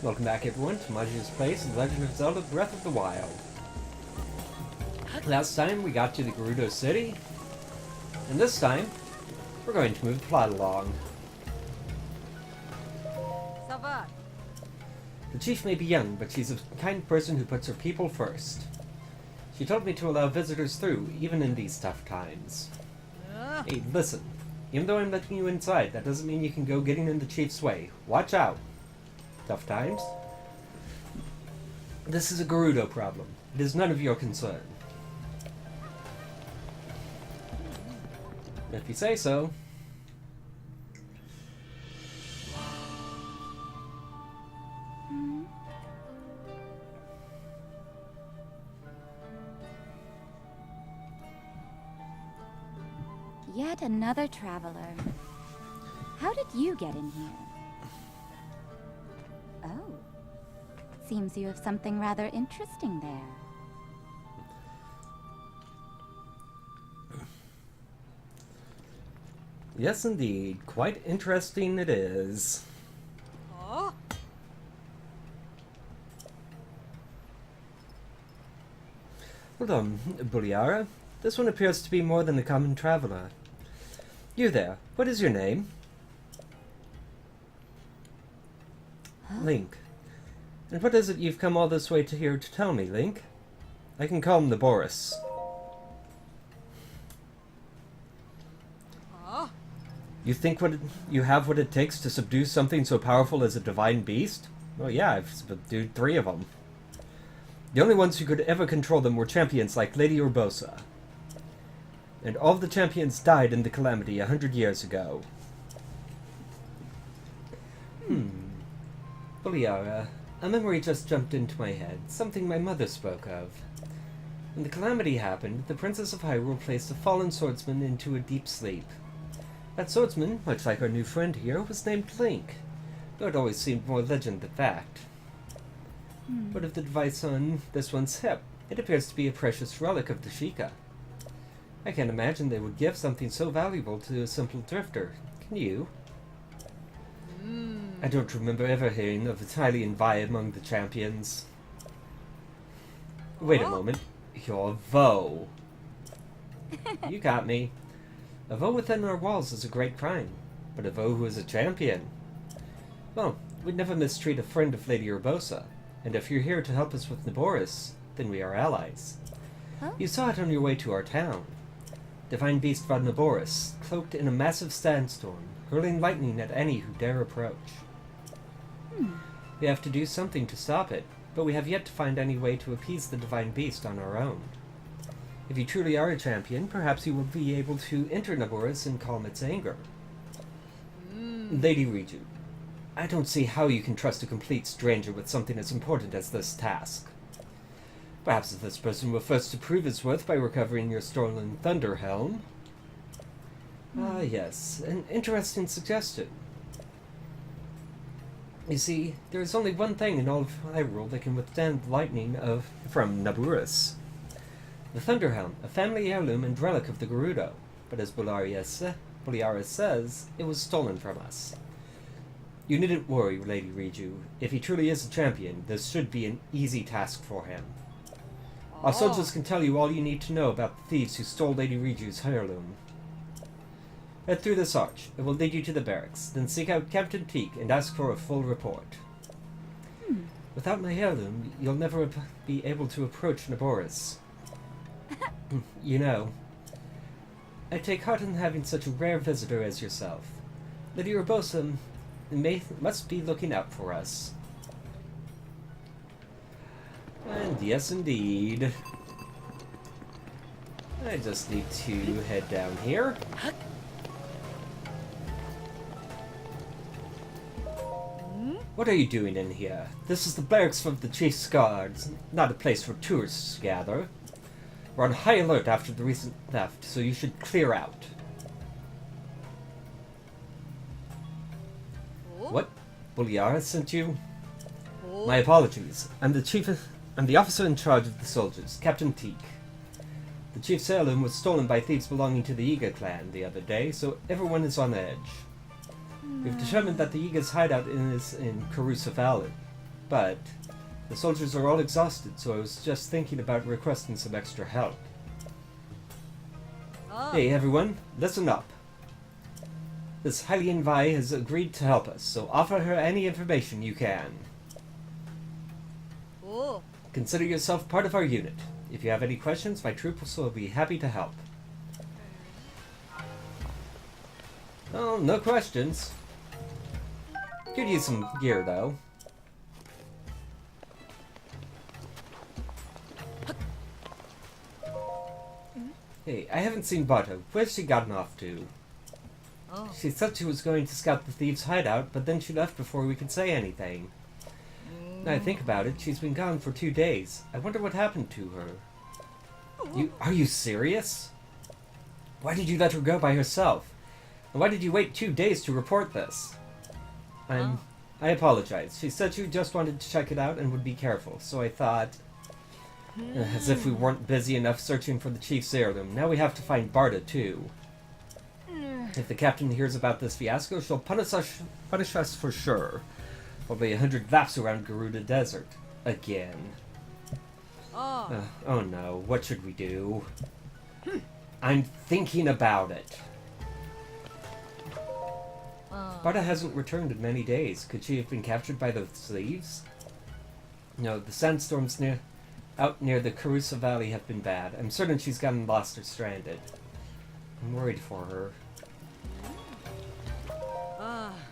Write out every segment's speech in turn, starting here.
Welcome back everyone to Magius Place in Legend of Zelda Breath of the Wild. Last time we got to the Gerudo City, and this time we're going to move the plot along. The chief may be young, but she's a kind person who puts her people first. She told me to allow visitors through, even in these tough times. Hey, listen. Even though I'm letting you inside, that doesn't mean you can go getting in the chief's way. Watch out. Tough times? This is a Gerudo problem. It is none of your concern. If you say so. Yet another traveler. How did you get in here? Oh. Seems you have something rather interesting there. Yes, indeed. Quite interesting it is. Oh. Hold on, Buliara. This one appears to be more than a common traveler. You there, what is your name? Huh? Link. And what is it you've come all this way to here to tell me, Link? I can call him the Boris. Oh. You think you have what it takes to subdue something so powerful as a divine beast? Well, yeah, I've subdued 3 of them. The only ones who could ever control them were champions like Lady Urbosa. And all of the champions died in the calamity 100 years ago. Buliara, a memory just jumped into my head, something my mother spoke of. When the calamity happened, the Princess of Hyrule placed a fallen swordsman into a deep sleep. That swordsman, much like our new friend here, was named Link, though it always seemed more legend than fact. What of the device on this one's hip? It appears to be a precious relic of the Sheikah. I can't imagine they would give something so valuable to a simple drifter. Can you? I don't remember ever hearing of Italian vie among the champions. Wait a moment. You're a Vo. You got me. A Vo within our walls is a great crime, but a Vo who is a champion? Well, we'd never mistreat a friend of Lady Urbosa, and if you're here to help us with Naboris, then we are allies. Huh? You saw it on your way to our town. Divine Beast von Naboris, cloaked in a massive sandstorm, hurling lightning at any who dare approach. We have to do something to stop it, but we have yet to find any way to appease the Divine Beast on our own. If you truly are a champion, perhaps you will be able to enter Naboris and calm its anger. Lady Riju, I don't see how you can trust a complete stranger with something as important as this task. Perhaps if this person were first to prove his worth by recovering your stolen Thunder Helm. Ah, yes, an interesting suggestion. You see, there is only one thing in all of Hyrule that can withstand the lightning from Naboris. The Thunder Helm, a family heirloom and relic of the Gerudo, but as Buliara says, it was stolen from us. You needn't worry, Lady Riju. If he truly is a champion, this should be an easy task for him. Our soldiers can tell you all you need to know about the thieves who stole Lady Riju's heirloom. Head through this arch. It will lead you to the barracks. Then seek out Captain Teak and ask for a full report. Without my heirloom, you'll never be able to approach Naboris. You know, I take heart in having such a rare visitor as yourself. Lady Urbosa must be looking out for us. And yes, indeed. I just need to head down here. What are you doing in here? This is the barracks of the Chief's Guards, not a place for tourists to gather. We're on high alert after the recent theft, so you should clear out. What? Buliara sent you? My apologies. I'm the officer in charge of the soldiers, Captain Teak. The chief's heirloom was stolen by thieves belonging to the Iga clan the other day, so everyone is on edge. We've determined that the Iga's hideout is in Carusa Valley. but the soldiers are all exhausted, so I was just thinking about requesting some extra help. Hey everyone, listen up. This Hylian Vi has agreed to help us, so offer her any information you can. Consider yourself part of our unit. If you have any questions, my troops will be happy to help. Oh, no questions. Could use some gear, though. Hey, I haven't seen Bata. Where's she gotten off to? She said she was going to scout the thieves' hideout, but then she left before we could say anything. Now I think about it, she's been gone for 2 days. I wonder what happened to her. Are you serious? Why did you let her go by herself? And why did you wait 2 days to report this? I apologize. She said she just wanted to check it out and would be careful, so I thought... As if we weren't busy enough searching for the chief's heirloom. Now we have to find Barda, too. If the captain hears about this fiasco, she'll punish us for sure. Probably 100 laps around Garuda Desert. Again. Oh no, what should we do? I'm thinking about it. Barda hasn't returned in many days. Could she have been captured by those thieves? No, the sandstorms out near the Carusa Valley have been bad. I'm certain she's gotten lost or stranded. I'm worried for her.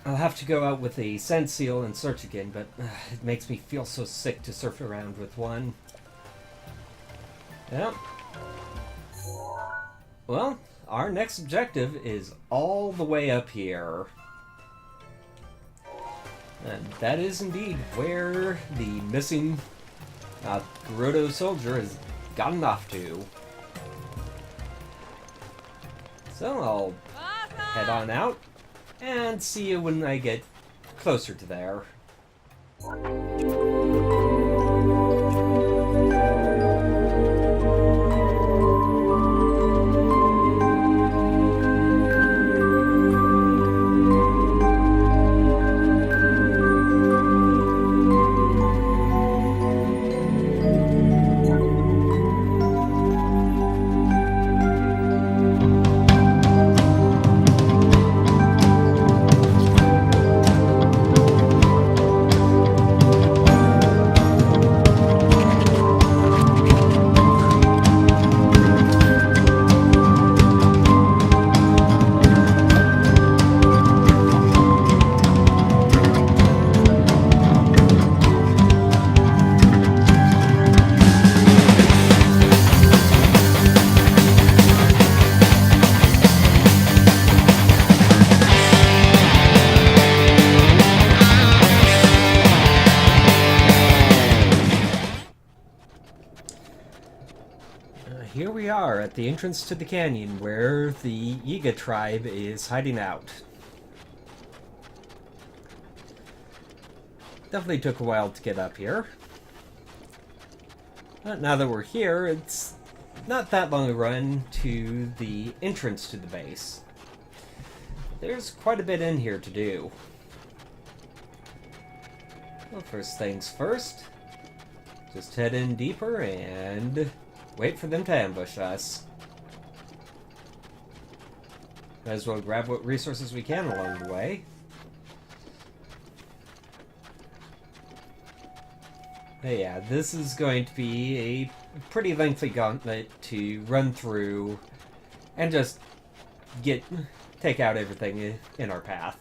I'll have to go out with a scent seal and search again, but it makes me feel so sick to surf around with one. Yeah. Well, our next objective is all the way up here. And that is indeed where the missing Gerudo soldier has gotten off to. So I'll head on out and see you when I get closer to there. Here we are at the entrance to the canyon where the Yiga tribe is hiding out. Definitely took a while to get up here. But now that we're here, it's not that long a run to the entrance to the base. There's quite a bit in here to do. Well, first things first, just head in deeper and wait for them to ambush us. Might as well grab what resources we can along the way. But yeah, this is going to be a pretty lengthy gauntlet to run through and just take out everything in our path.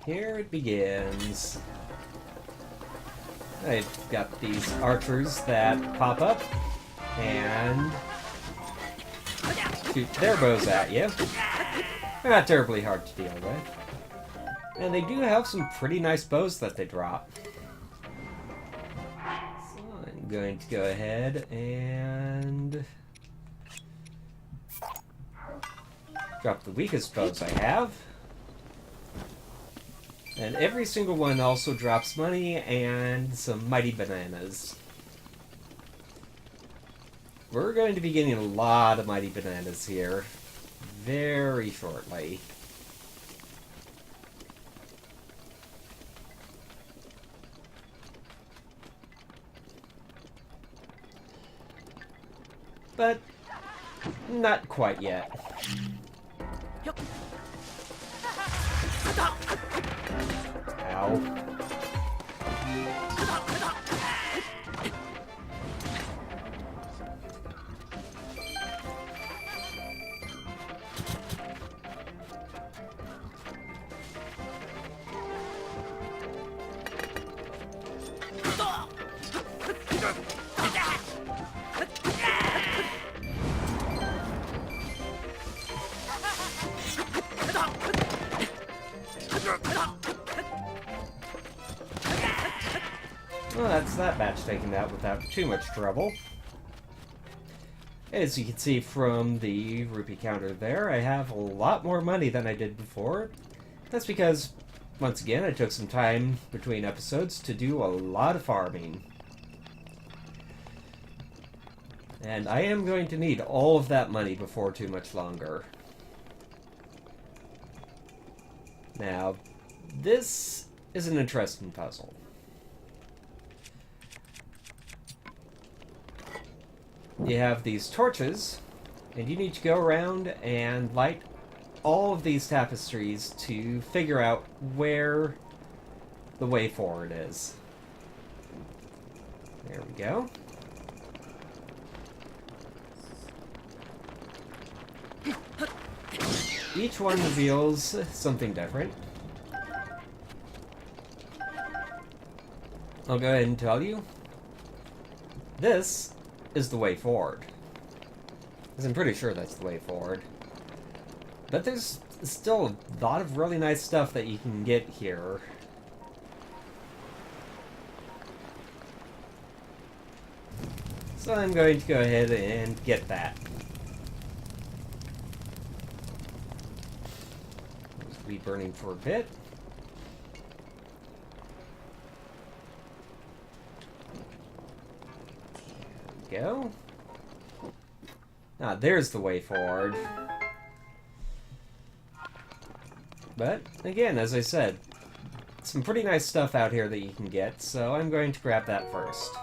Here it begins. I've got these archers that pop up and shoot their bows at you. They're not terribly hard to deal with. And they do have some pretty nice bows that they drop. I'm going to go ahead and drop the weakest bows I have. And every single one also drops money and some mighty bananas. We're going to be getting a lot of mighty bananas here very shortly. But not quite yet. Ow. Well, that's that batch taken out without too much trouble. As you can see from the rupee counter there, I have a lot more money than I did before. That's because, once again, I took some time between episodes to do a lot of farming. And I am going to need all of that money before too much longer. Now, this is an interesting puzzle. You have these torches, and you need to go around and light all of these tapestries to figure out where the way forward is. There we go. Each one reveals something different. I'll go ahead and tell you. This is the way forward. Because I'm pretty sure that's the way forward. But there's still a lot of really nice stuff that you can get here. So I'm going to go ahead and get that. Just be burning for a bit. Go. Ah, there's the way forward. But, again, as I said, some pretty nice stuff out here that you can get, so I'm going to grab that first.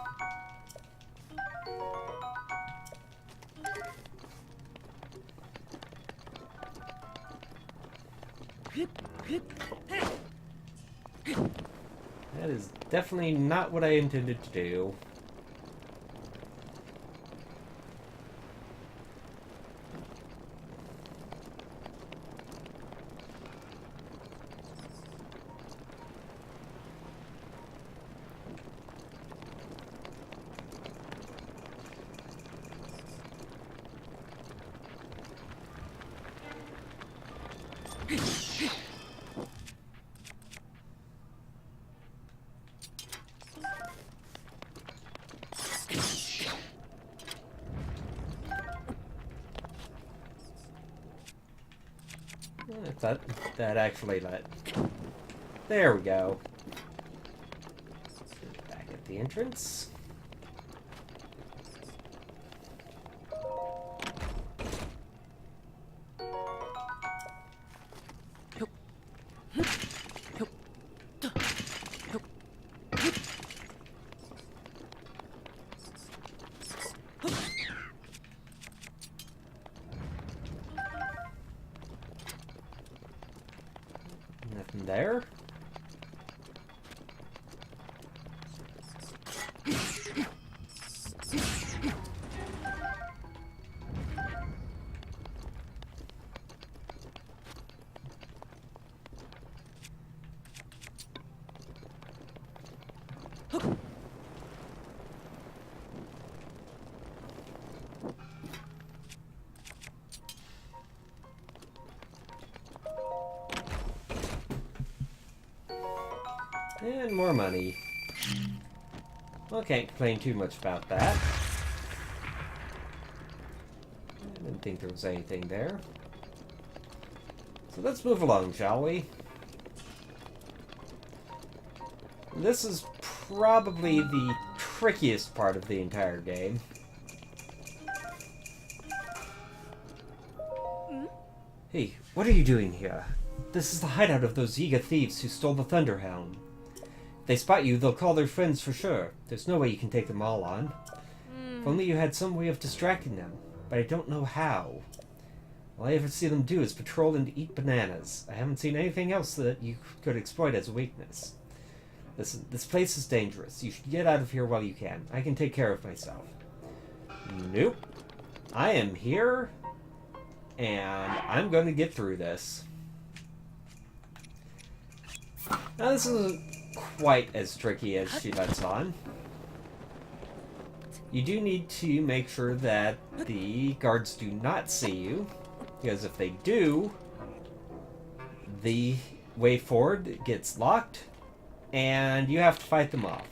That is definitely not what I intended to do. I thought that actually let. There we go. Back at the entrance. Nothing there. And more money. Well, can't complain too much about that. I didn't think there was anything there. So let's move along, shall we? This is probably the trickiest part of the entire game. Hey, what are you doing here? This is the hideout of those Yiga thieves who stole the Thunderhelm. If they spot you, they'll call their friends for sure. There's no way you can take them all on. If only you had some way of distracting them, but I don't know how. All I ever see them do is patrol and eat bananas. I haven't seen anything else that you could exploit as a weakness. Listen, this place is dangerous. You should get out of here while you can. I can take care of myself. Nope. I am here, and I'm going to get through this. Now, this isn't quite as tricky as she lets on. You do need to make sure that the guards do not see you, because if they do, the way forward gets locked, and you have to fight them off.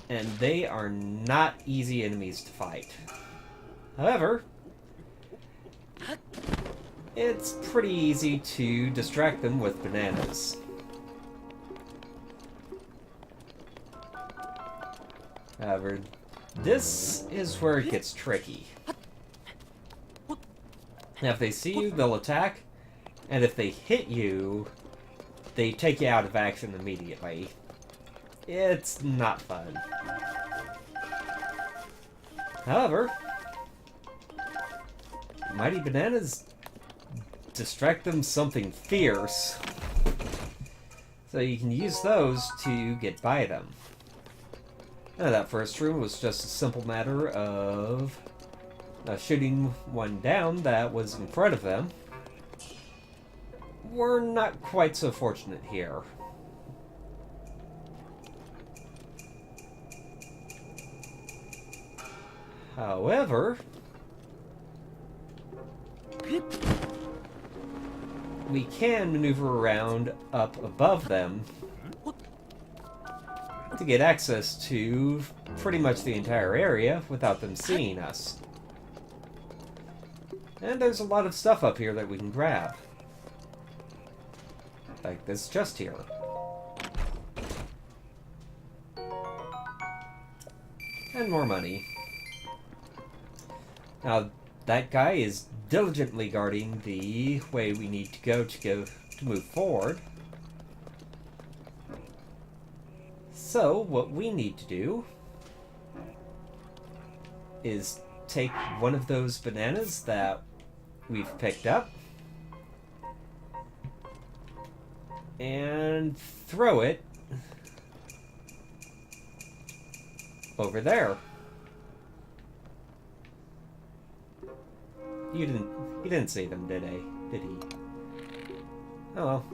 And they are not easy enemies to fight. However, it's pretty easy to distract them with bananas. However, this is where it gets tricky. Now, if they see you, they'll attack, and if they hit you, they take you out of action immediately. It's not fun. However, Mighty Bananas distract them something fierce, so you can use those to get by them. Now, that first room was just a simple matter of shooting one down that was in front of them. We're not quite so fortunate here. However, we can maneuver around up above them to get access to pretty much the entire area without them seeing us. And there's a lot of stuff up here that we can grab. Like this chest here. And more money. Now, that guy is diligently guarding the way we need to go to move forward. So, what we need to do is take one of those bananas that we've picked up and throw it over there. He didn't see them, did he? Oh well.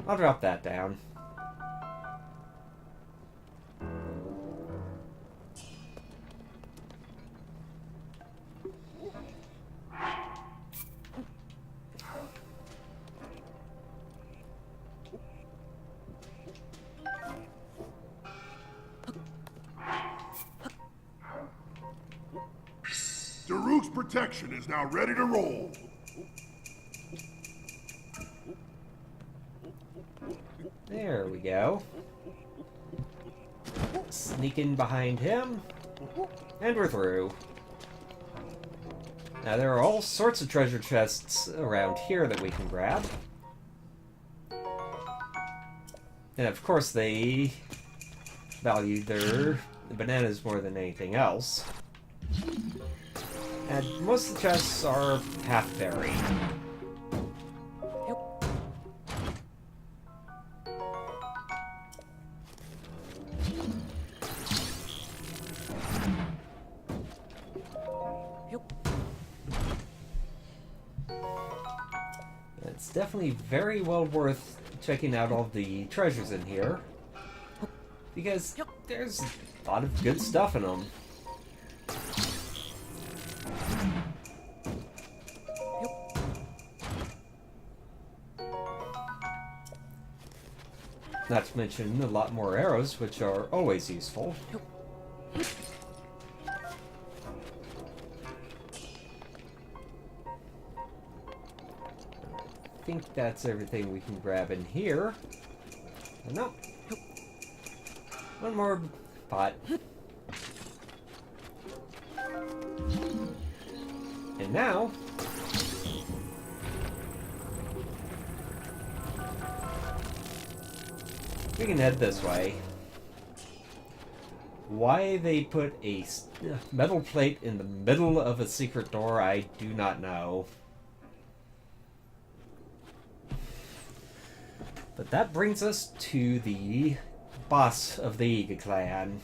I'll drop that down. Daruk's protection is now ready to roll. There we go. Sneak in behind him, and we're through. Now, there are all sorts of treasure chests around here that we can grab. And of course, they value their bananas more than anything else. And most of the chests are half buried. It's definitely very well worth checking out all the treasures in here, because there's a lot of good stuff in them. Not to mention a lot more arrows, which are always useful. I think that's everything we can grab in here. No. One more pot. And now... we can head this way. Why they put a metal plate in the middle of a secret door, I do not know. But that brings us to the boss of the Kohga clan.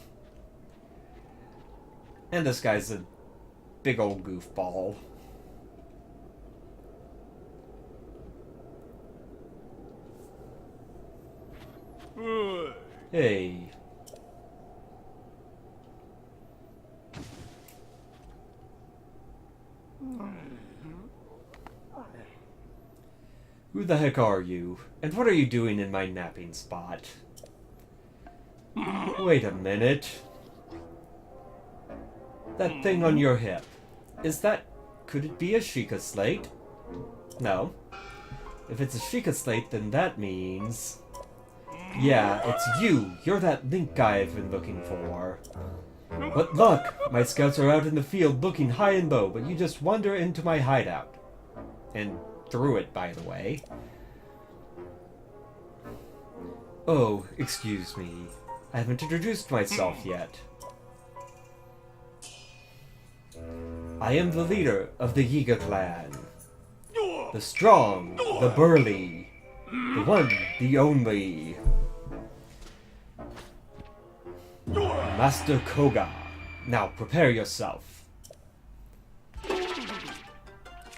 And this guy's a big old goofball. Hey. Who the heck are you? And what are you doing in my napping spot? Wait a minute. That thing on your hip. Is that... could it be a Sheikah slate? No. If it's a Sheikah slate, then that means... yeah, it's you! You're that Link guy I've been looking for. But luck! My scouts are out in the field looking high and low, but you just wander into my hideout. And through it, by the way. Oh, excuse me. I haven't introduced myself yet. I am the leader of the Kohga clan. The strong, the burly, the one, the only. Master Kohga. Now prepare yourself.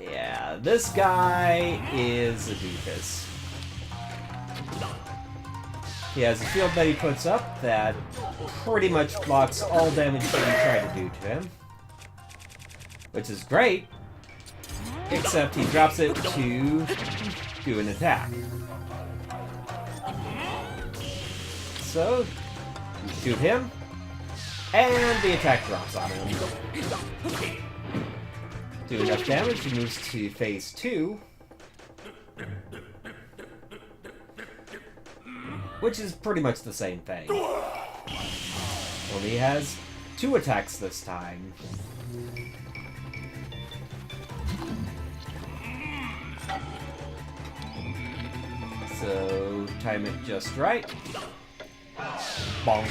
Yeah, this guy is a doofus. He has a shield that he puts up that pretty much blocks all damage that you try to do to him. Which is great, except he drops it to do an attack. So, you shoot him, and the attack drops on him. Do enough damage, he moves to phase 2. Which is pretty much the same thing. Only he has 2 attacks this time. So, time it just right. Bonk.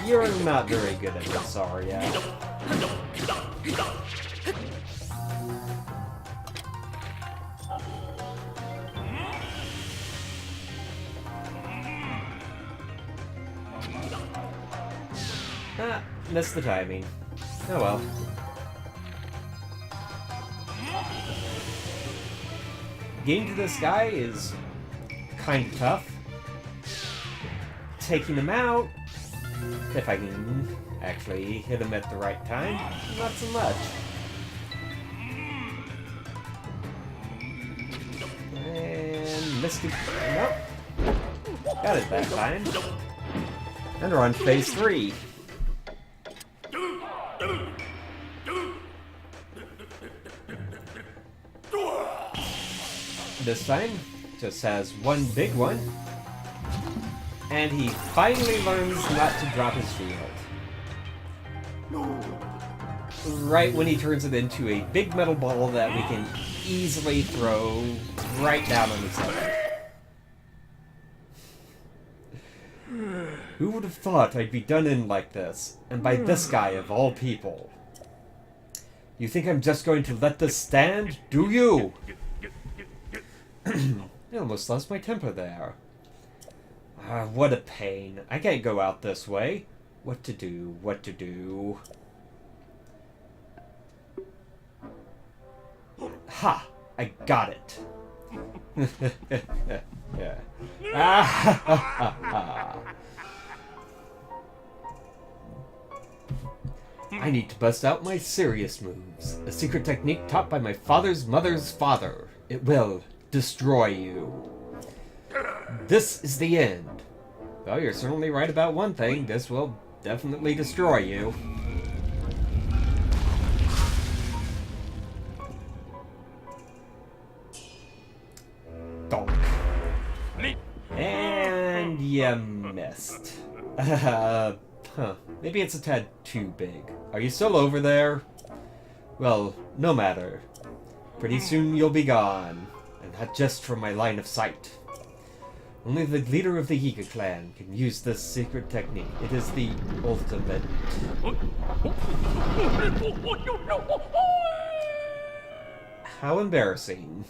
You're not very good at this, are ya? Ah, missed the timing. Oh well. Getting to this guy is kind of tough. Taking him out, if I can actually hit him at the right time, not so much. And missed it. Nope. Got it that time. And we're on phase 3. This time, just has one big one. And he finally learns not to drop his shield. Right when he turns it into a big metal ball that we can easily throw right down on his head. Who would have thought I'd be done in like this? And by this guy of all people. You think I'm just going to let this stand? Do you? I almost lost my temper there. What a pain. I can't go out this way. What to do? What to do? Ha! I got it. Yeah. I need to bust out my serious moves. A secret technique taught by my father's mother's father. It will destroy you. This is the end. Well, you're certainly right about one thing. This will definitely destroy you. Donk. And you missed. Maybe it's a tad too big. Are you still over there? Well, no matter. Pretty soon you'll be gone. And not just from my line of sight. Only the leader of the Kohga clan can use this secret technique. It is the ultimate. How embarrassing.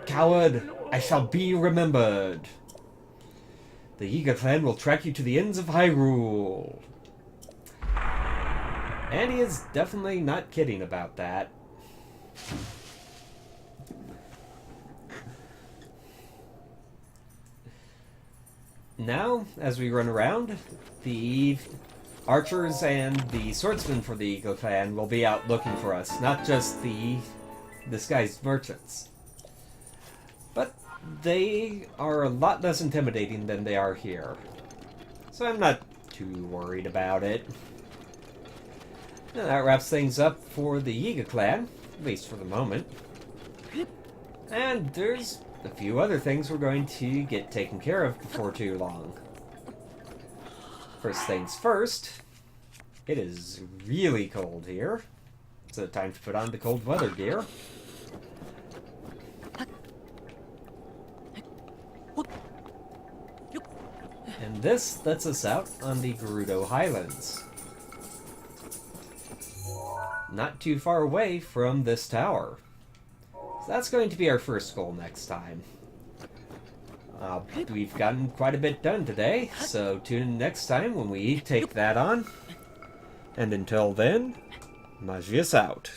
Coward, I shall be remembered. The Kohga clan will track you to the ends of Hyrule. And he is definitely not kidding about that. Now, as we run around, the archers and the swordsmen for the Kohga clan will be out looking for us, not just the disguised merchants. But they are a lot less intimidating than they are here. So I'm not too worried about it. And that wraps things up for the Kohga clan, at least for the moment. And there's a few other things we're going to get taken care of before too long. First things first, it is really cold here, so time to put on the cold weather gear. And this lets us out on the Gerudo Highlands. Not too far away from this tower. So that's going to be our first goal next time. We've gotten quite a bit done today, so tune in next time when we take that on. And until then, Magius out.